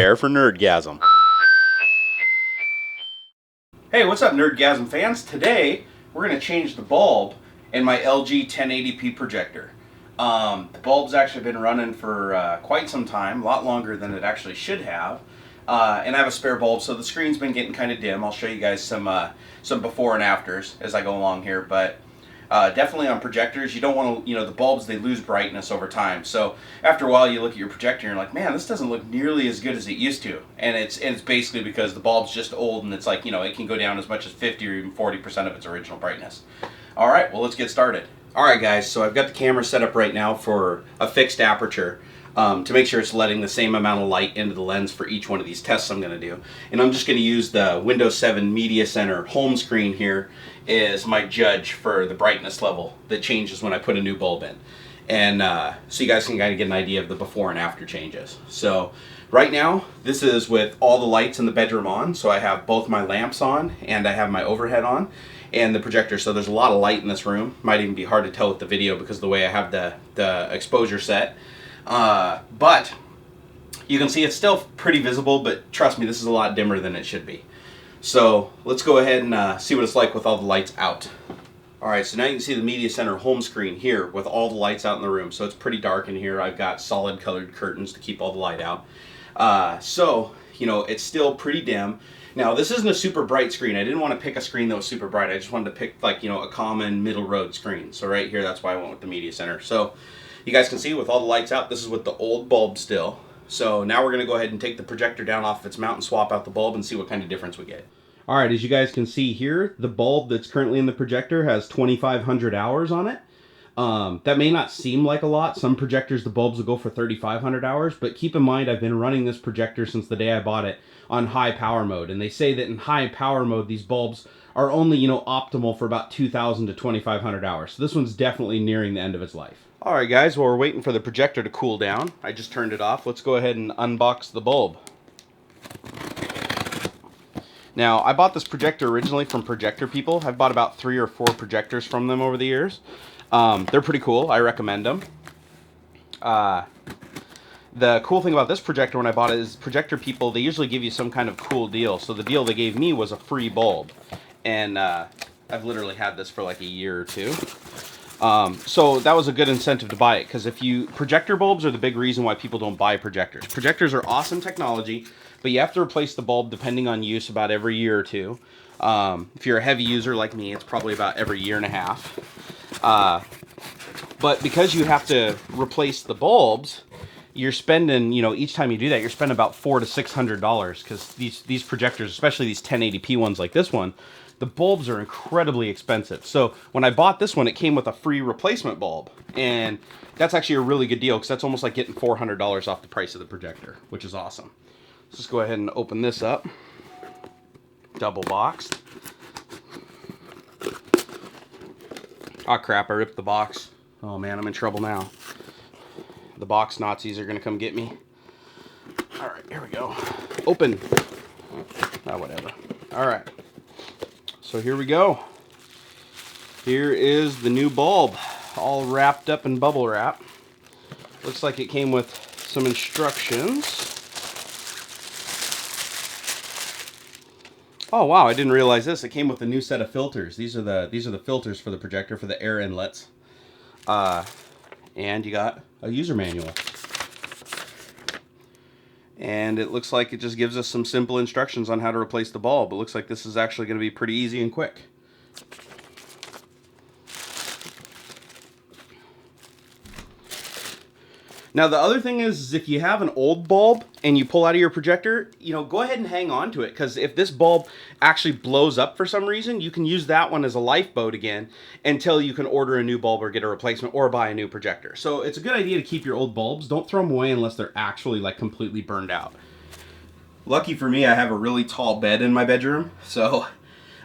Prepare for Nerdgasm. Hey, what's up, Nerdgasm fans? Today, we're going to change the bulb in my LG 1080p projector. The bulb's actually been running for quite some time, a lot longer than it actually should have. And I have a spare bulb, so the screen's been getting kind of dim. I'll show you guys some before and afters as I go along here, but definitely on projectors, you don't want to, the bulbs, they lose brightness over time. So after a while, you look at your projector and you're like, man, this doesn't look nearly as good as it used to. And it's basically because the bulb's just old, and it's like, it can go down as much as 50 or even 40% of its original brightness. All right, well, let's get started. All right, guys, so I've got the camera set up right now for a fixed aperture to make sure it's letting the same amount of light into the lens for each one of these tests I'm going to do. And I'm just going to use the Windows 7 Media Center home screen here as my judge for the brightness level that changes when I put a new bulb in. And so you guys can kind of get an idea of the before and after changes. So right now, this is with all the lights in the bedroom on. So I have both my lamps on and I have my overhead on and the projector. So there's a lot of light in this room. Might even be hard to tell with the video because of the way I have the exposure set. But you can see it's still pretty visible, but trust me, this is a lot dimmer than it should be. So let's go ahead and see what it's like with all the lights out. Alright, so now you can see the Media Center home screen here with all the lights out in the room. So it's pretty dark in here. I've got solid colored curtains to keep all the light out. It's still pretty dim. Now, this isn't a super bright screen. I didn't want to pick a screen that was super bright. I just wanted to pick, a common middle road screen. So right here, that's why I went with the Media Center. So you guys can see with all the lights out, this is with the old bulb still. So now we're going to go ahead and take the projector down off its mount and swap out the bulb and see what kind of difference we get. Alright, as you guys can see here, the bulb that's currently in the projector has 2,500 hours on it. That may not seem like a lot. Some projectors, the bulbs will go for 3,500 hours, but keep in mind I've been running this projector since the day I bought it on high power mode. And they say that in high power mode, these bulbs are only, optimal for about 2,000 to 2,500 hours. So this one's definitely nearing the end of its life. Alright guys, while we're waiting for the projector to cool down, I just turned it off. Let's go ahead and unbox the bulb. Now, I bought this projector originally from Projector people. I've bought about 3 or 4 projectors from them over the years. They're pretty cool. I recommend them. The cool thing about this projector when I bought it is Projector people, they usually give you some kind of cool deal. So the deal they gave me was a free bulb. And I've literally had this for like a year or two. So that was a good incentive to buy it, because projector bulbs are the big reason why people don't buy projectors. Projectors are awesome technology, but you have to replace the bulb depending on use about every year or two. If you're a heavy user like me, it's probably about every year and a half. But because you have to replace the bulbs, you're spending, each time you do that, you're spending about $400 to $600, because these projectors, especially these 1080p ones like this one, the bulbs are incredibly expensive. So when I bought this one, it came with a free replacement bulb. And that's actually a really good deal, because that's almost like getting $400 off the price of the projector, which is awesome. Let's just go ahead and open this up. Double boxed. Oh crap, I ripped the box. Oh man, I'm in trouble now. The box Nazis are gonna come get me. Alright, here we go. Open. Ah, whatever. Alright. So here we go. Here is the new bulb, all wrapped up in bubble wrap. Looks like it came with some instructions. Oh wow, I didn't realize this. It came with a new set of filters. These are the filters for the projector for the air inlets. And you got a user manual. And it looks like it just gives us some simple instructions on how to replace the bulb. It looks like this is actually going to be pretty easy and quick. Now the other thing is if you have an old bulb and you pull out of your projector, go ahead and hang on to it, because if this bulb actually blows up for some reason, you can use that one as a lifeboat again until you can order a new bulb or get a replacement or buy a new projector. So it's a good idea to keep your old bulbs. Don't throw them away unless they're actually completely burned out. Lucky for me, I have a really tall bed in my bedroom, so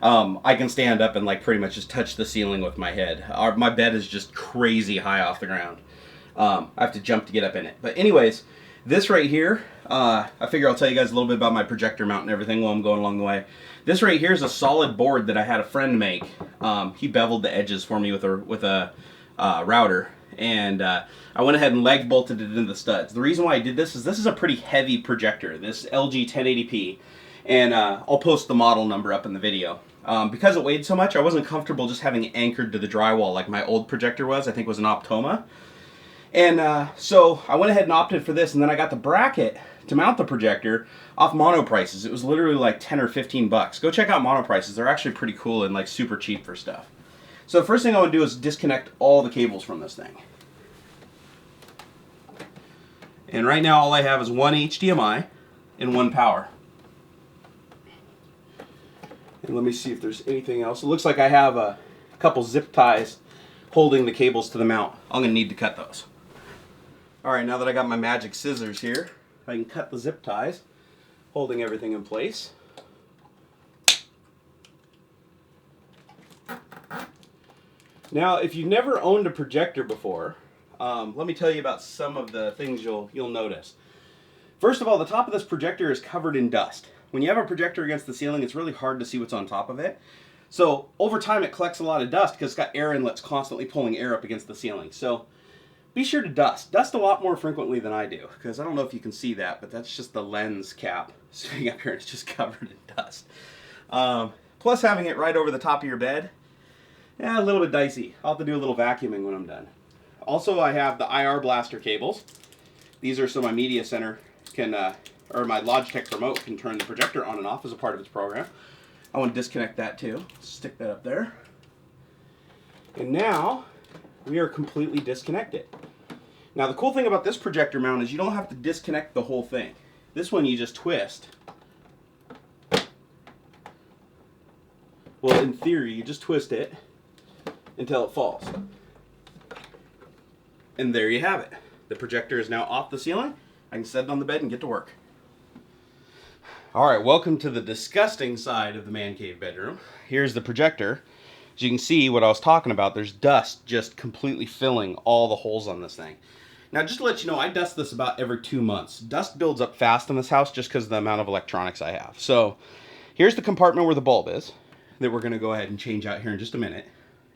I can stand up and pretty much just touch the ceiling with my head. My bed is just crazy high off the ground. I have to jump to get up in it. But anyways, this right here, I figure I'll tell you guys a little bit about my projector mount and everything while I'm going along the way. This right here is a solid board that I had a friend make. He beveled the edges for me with a router. and I went ahead and leg bolted it into the studs. The reason why I did this is a pretty heavy projector, this LG 1080p, and I'll post the model number up in the video. Because it weighed so much, I wasn't comfortable just having it anchored to the drywall like my old projector was. I think it was an Optoma. And so I went ahead and opted for this, and then I got the bracket to mount the projector off Mono Prices. It was literally like 10 or 15 bucks. Go check out Mono Prices. They're actually pretty cool and like super cheap for stuff. So the first thing I want to do is disconnect all the cables from this thing. And right now all I have is one HDMI and one power. And let me see if there's anything else. It looks like I have a couple zip ties holding the cables to the mount. I'm going to need to cut those. Alright, now that I got my magic scissors here, I can cut the zip ties, holding everything in place. Now, if you've never owned a projector before, let me tell you about some of the things you'll notice. First of all, the top of this projector is covered in dust. When you have a projector against the ceiling, it's really hard to see what's on top of it. So over time, it collects a lot of dust because it's got air inlets constantly pulling air up against the ceiling. So be sure to dust a lot more frequently than I do, because I don't know if you can see that, but that's just the lens cap sitting up here. It's just covered in dust. Plus, having it right over the top of your bed, yeah, a little bit dicey. I'll have to do a little vacuuming when I'm done. Also, I have the IR blaster cables. These are so my media center can, or my Logitech remote can turn the projector on and off as a part of its program. I want to disconnect that too. Stick that up there. And now we are completely disconnected. Now the cool thing about this projector mount is you don't have to disconnect the whole thing. This one you just twist. Well, in theory, you just twist it until it falls. And there you have it. The projector is now off the ceiling. I can set it on the bed and get to work. Alright, welcome to the disgusting side of the man cave bedroom. Here's the projector. As you can see, what I was talking about, there's dust just completely filling all the holes on this thing. Now, just to let you know, I dust this about every 2 months. Dust builds up fast in this house just because of the amount of electronics I have. So, here's the compartment where the bulb is that we're going to go ahead and change out here in just a minute.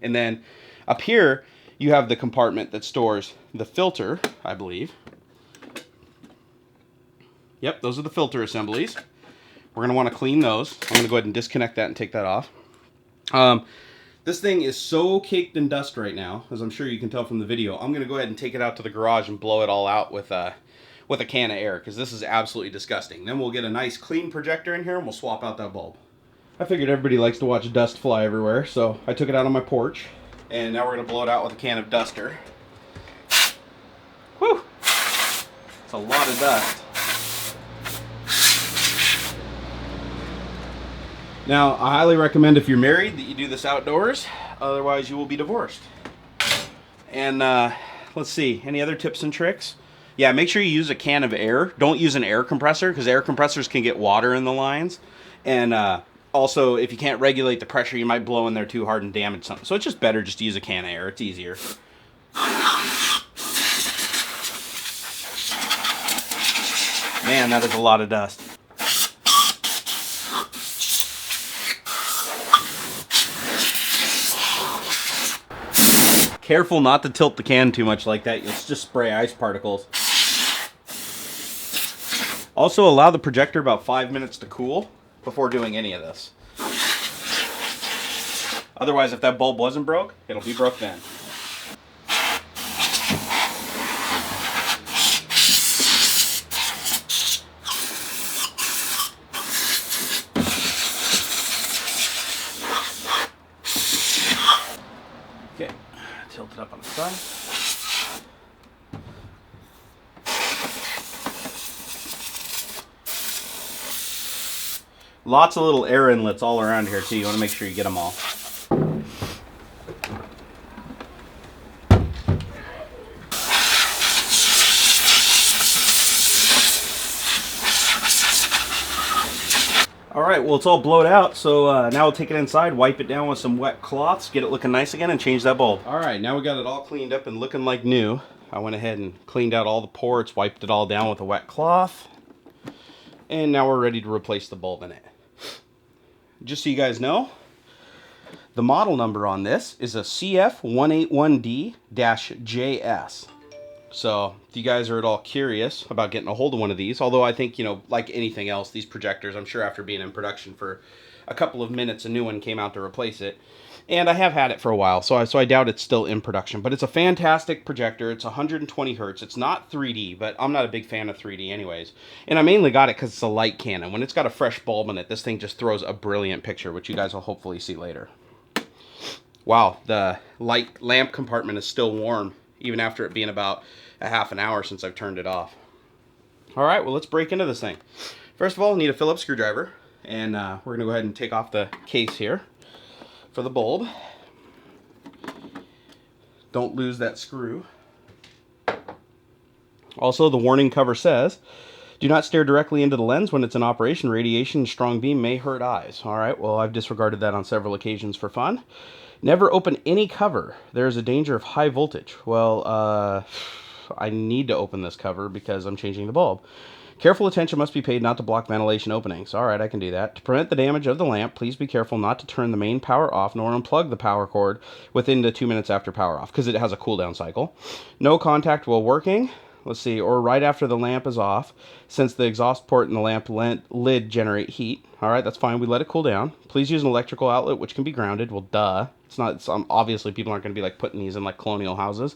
And then up here, you have the compartment that stores the filter, I believe. Yep, those are the filter assemblies. We're going to want to clean those. I'm going to go ahead and disconnect that and take that off. This thing is so caked in dust right now, as I'm sure you can tell from the video. I'm going to go ahead and take it out to the garage and blow it all out with a can of air, because this is absolutely disgusting. Then we'll get a nice clean projector in here and we'll swap out that bulb. I figured everybody likes to watch dust fly everywhere, so I took it out on my porch. And now we're going to blow it out with a can of duster. Whew! It's a lot of dust. Now, I highly recommend if you're married that you do this outdoors, otherwise you will be divorced. And let's see, any other tips and tricks? Yeah, make sure you use a can of air. Don't use an air compressor, because air compressors can get water in the lines. And also, if you can't regulate the pressure, you might blow in there too hard and damage something. So it's just better just to use a can of air. It's easier. Man, that is a lot of dust. Careful not to tilt the can too much like that. You'll just spray ice particles. Also, allow the projector about 5 minutes to cool before doing any of this. Otherwise, if that bulb wasn't broke, it'll be broke then. Okay, tilt it up on the side. Lots of little air inlets all around here too. You want to make sure you get them all. Alright, well it's all blowed out, so now we'll take it inside, wipe it down with some wet cloths, get it looking nice again, and change that bulb. Alright, now we got it all cleaned up and looking like new. I went ahead and cleaned out all the ports, wiped it all down with a wet cloth, and now we're ready to replace the bulb in it. Just so you guys know, The model number on this is a CF181D-JS. So if you guys are at all curious about getting a hold of one of these, although I think, you know, like anything else, these projectors, I'm sure after being in production for a couple of minutes, a new one came out to replace it. And I have had it for a while, so I doubt it's still in production. But it's a fantastic projector. It's 120 hertz. It's not 3D, but I'm not a big fan of 3D anyways. And I mainly got it because it's a light cannon. When it's got a fresh bulb in it, this thing just throws a brilliant picture, which you guys will hopefully see later. Wow, the light lamp compartment is still warm, even after it being about a half an hour since I've turned it off. All right, well, let's break into this thing. First of all, I need a Phillips screwdriver, and we're going to go ahead and take off the case here for the bulb. Don't lose that screw. Also, the warning cover says, do not stare directly into the lens when it's in operation. Radiation and strong beam may hurt eyes. All right, well, I've disregarded that on several occasions for fun. Never open any cover. There is a danger of high voltage. Well, I need to open this cover because I'm changing the bulb. Careful attention must be paid not to block ventilation openings. All right, I can do that. To prevent the damage of the lamp, please be careful not to turn the main power off nor unplug the power cord within the 2 minutes after power off because it has a cooldown cycle. No contact while working. Let's see, or right after the lamp is off, since the exhaust port and the lamp lid generate heat. All right, that's fine. We let it cool down. Please use an electrical outlet which can be grounded. Well, duh. Obviously, people aren't going to be like putting these in like colonial houses.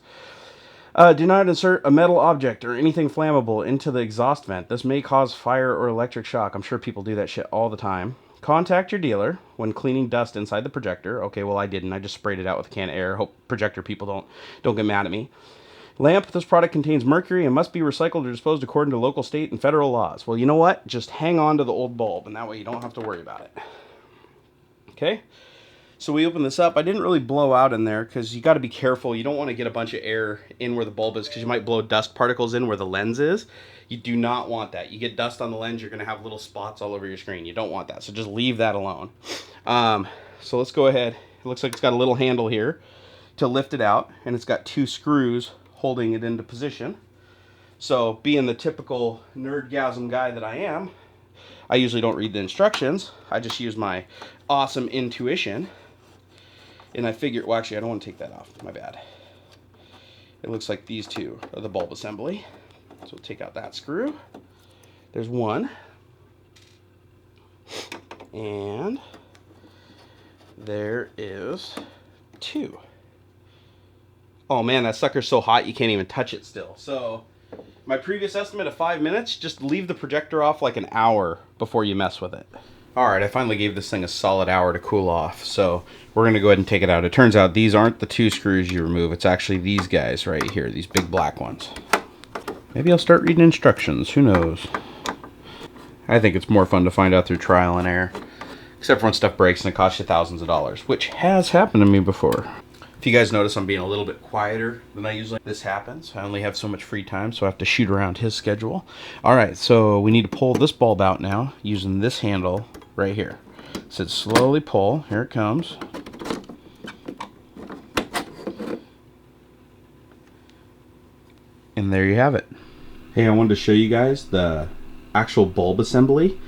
Do not insert a metal object or anything flammable into the exhaust vent. This may cause fire or electric shock. I'm sure people do that shit all the time. Contact your dealer when cleaning dust inside the projector. Okay, well, I didn't. I just sprayed it out with a can of air. Hope projector people don't get mad at me. Lamp, this product contains mercury and must be recycled or disposed according to local, state, and federal laws. Well, you know what? Just hang on to the old bulb, and that way you don't have to worry about it. Okay? So we open this up. I didn't really blow out in there because you got to be careful. You don't want to get a bunch of air in where the bulb is because you might blow dust particles in where the lens is. You do not want that. You get dust on the lens, you're going to have little spots all over your screen. You don't want that. So just leave that alone. So let's go ahead. It looks like it's got a little handle here to lift it out, and it's got 2 screws holding it into position. So being the typical Nerdgasm guy that I am, I usually don't read the instructions. I just use my awesome intuition. And I figure, well, actually, I don't want to take that off. My bad. It looks like these 2 are the bulb assembly. So we'll take out that screw. There's 1. And there is 2. Oh man, that sucker's so hot you can't even touch it still. So my previous estimate of 5 minutes, just leave the projector off like an hour before you mess with it. Alright, I finally gave this thing a solid hour to cool off, so we're going to go ahead and take it out. It turns out these aren't the 2 screws you remove, it's actually these guys right here, these big black ones. Maybe I'll start reading instructions, who knows. I think it's more fun to find out through trial and error. Except for when stuff breaks and it costs you thousands of dollars, which has happened to me before. If you guys notice I'm being a little bit quieter than I usually, this happens. I only have so much free time, so I have to shoot around his schedule. Alright, so we need to pull this bulb out now using this handle right here. So slowly pull. Here it comes. And there you have it. Hey, I wanted to show you guys the actual bulb assembly.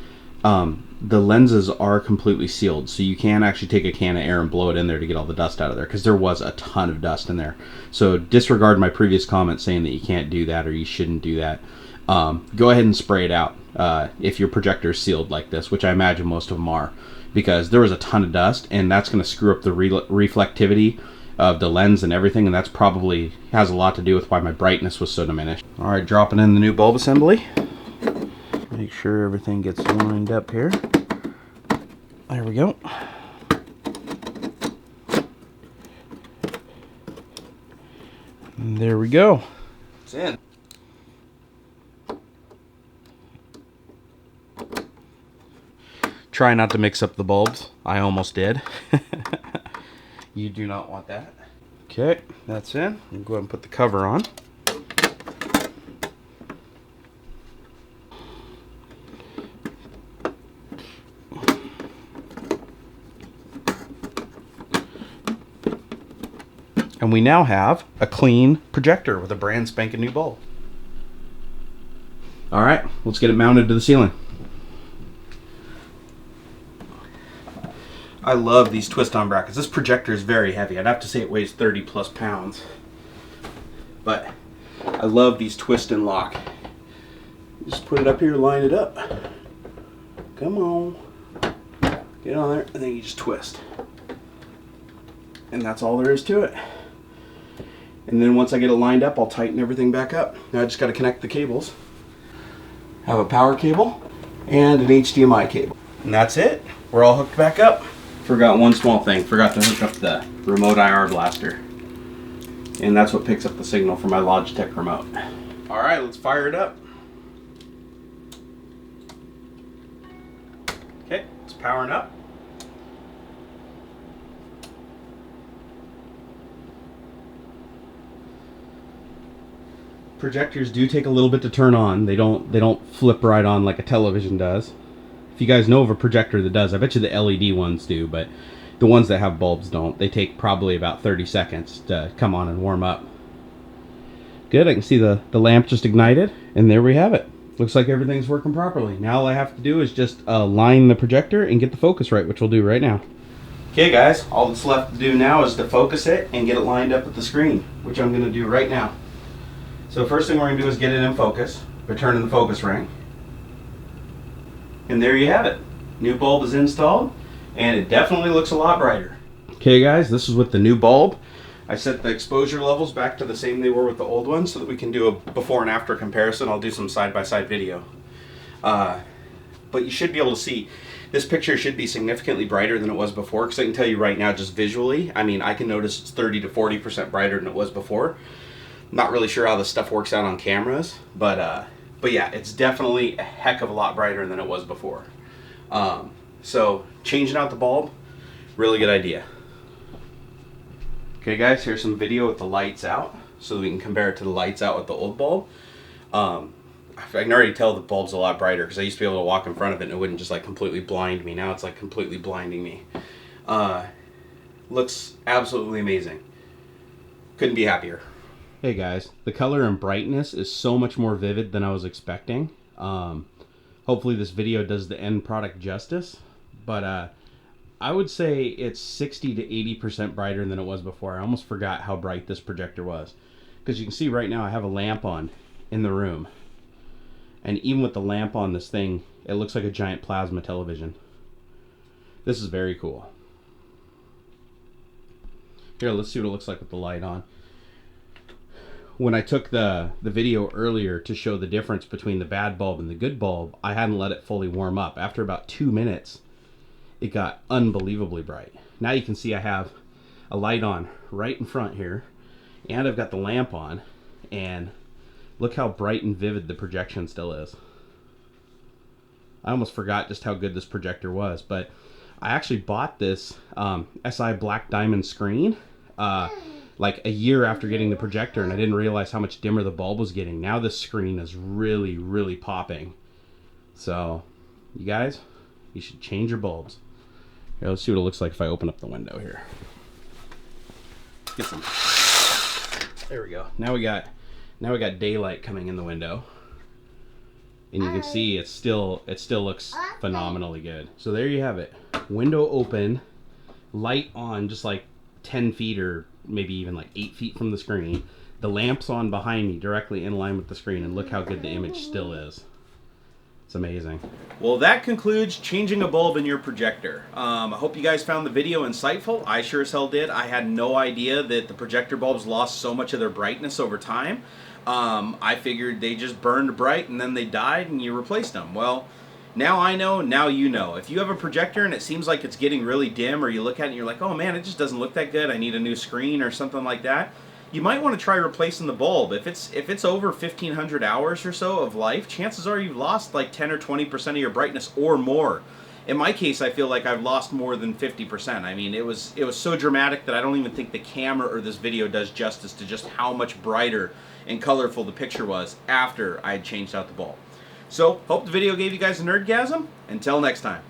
The lenses are completely sealed, so you can actually take a can of air and blow it in there to get all the dust out of there, because there was a ton of dust in there. So disregard my previous comment saying that you can't do that or you shouldn't do that. Go ahead and spray it out if your projector is sealed like this, which I imagine most of them are, because there was a ton of dust, and that's going to screw up the reflectivity of the lens and everything, and that's probably has a lot to do with why my brightness was so diminished. Alright, dropping in the new bulb assembly. Make sure everything gets lined up here. There we go. And there we go. It's in. Try not to mix up the bulbs. I almost did. You do not want that. Okay, that's in. I'll go ahead and put the cover on. And we now have a clean projector with a brand spanking new bulb. Alright, let's get it mounted to the ceiling. I love these twist-on brackets. This projector is very heavy. I'd have to say it weighs 30 plus pounds. But I love these twist and lock. Just put it up here, line it up. Come on. Get on there, and then you just twist. And that's all there is to it. And then once I get it lined up, I'll tighten everything back up. Now I just got to connect the cables. I have a power cable and an HDMI cable. And that's it. We're all hooked back up. Forgot one small thing. Forgot to hook up the remote IR blaster. And that's what picks up the signal from my Logitech remote. All right, let's fire it up. Okay, it's powering up. Projectors do take a little bit to turn on. They don't flip right on like a television does. If you guys know of a projector that does, I bet you the LED ones do, but the ones that have bulbs don't. They take probably about 30 seconds to come on and warm up. Good, I can see the lamp just ignited, and there we have it. Looks like everything's working properly. Now all I have to do is just line the projector and get the focus right, which we'll do right now. Okay guys, all that's left to do now is to focus it and get it lined up with the screen, which I'm going to do right now. So first thing we're going to do is get it in focus by turning the focus ring. And there you have it. New bulb is installed, and it definitely looks a lot brighter. Okay guys, this is with the new bulb. I set the exposure levels back to the same they were with the old one so that we can do a before and after comparison. I'll do some side-by-side video. But you should be able to see, this picture should be significantly brighter than it was before, because I can tell you right now, just visually, I mean, I can notice it's 30 to 40% brighter than it was before. Not really sure how this stuff works out on cameras, but yeah, it's definitely a heck of a lot brighter than it was before. So changing out the bulb, really good idea. Okay guys, here's some video with the lights out, so we can compare it to the lights out with the old bulb. I can already tell the bulb's a lot brighter, because I used to be able to walk in front of it and it wouldn't just like completely blind me. Now it's like completely blinding me. Looks absolutely amazing. Couldn't be happier. Hey guys, the color and brightness is so much more vivid than I was expecting. Hopefully this video does the end product justice, but I would say it's 60 to 80% brighter than it was before. I almost forgot how bright this projector was, because you can see right now I have a lamp on in the room, and even with the lamp on this thing, it looks like a giant plasma television. This is very cool. Here, let's see what it looks like with the light on. When I took the video earlier to show the difference between the bad bulb and the good bulb, I hadn't let it fully warm up. After about 2 minutes, it got unbelievably bright. Now you can see I have a light on right in front here, and I've got the lamp on, and look how bright and vivid the projection still is. I almost forgot just how good this projector was, but I actually bought this SI Black Diamond screen like a year after getting the projector, and I didn't realize how much dimmer the bulb was getting. Now this screen is really, really popping. So, you guys, you should change your bulbs. Here, let's see what it looks like if I open up the window here. Get some. There we go. Now we got daylight coming in the window, and you can see it still looks phenomenally good. So there you have it. Window open, light on, just like 10 feet or maybe even like 8 feet from the screen. The lamp's on behind me, directly in line with the screen, and look how good the image still is. It's amazing. Well, that concludes changing a bulb in your projector. I hope you guys found the video insightful. I sure as hell did. I had no idea that the projector bulbs lost so much of their brightness over time. I figured they just burned bright and then they died and you replaced them. Well, now I know, now you know. If you have a projector and it seems like it's getting really dim, or you look at it and you're like, oh man, it just doesn't look that good, I need a new screen or something like that, you might want to try replacing the bulb. If it's over 1,500 hours or so of life, chances are you've lost like 10 or 20% of your brightness or more. In my case, I feel like I've lost more than 50%. I mean, it was so dramatic that I don't even think the camera or this video does justice to just how much brighter and colorful the picture was after I had changed out the bulb. So, hope the video gave you guys a nerdgasm. Until next time.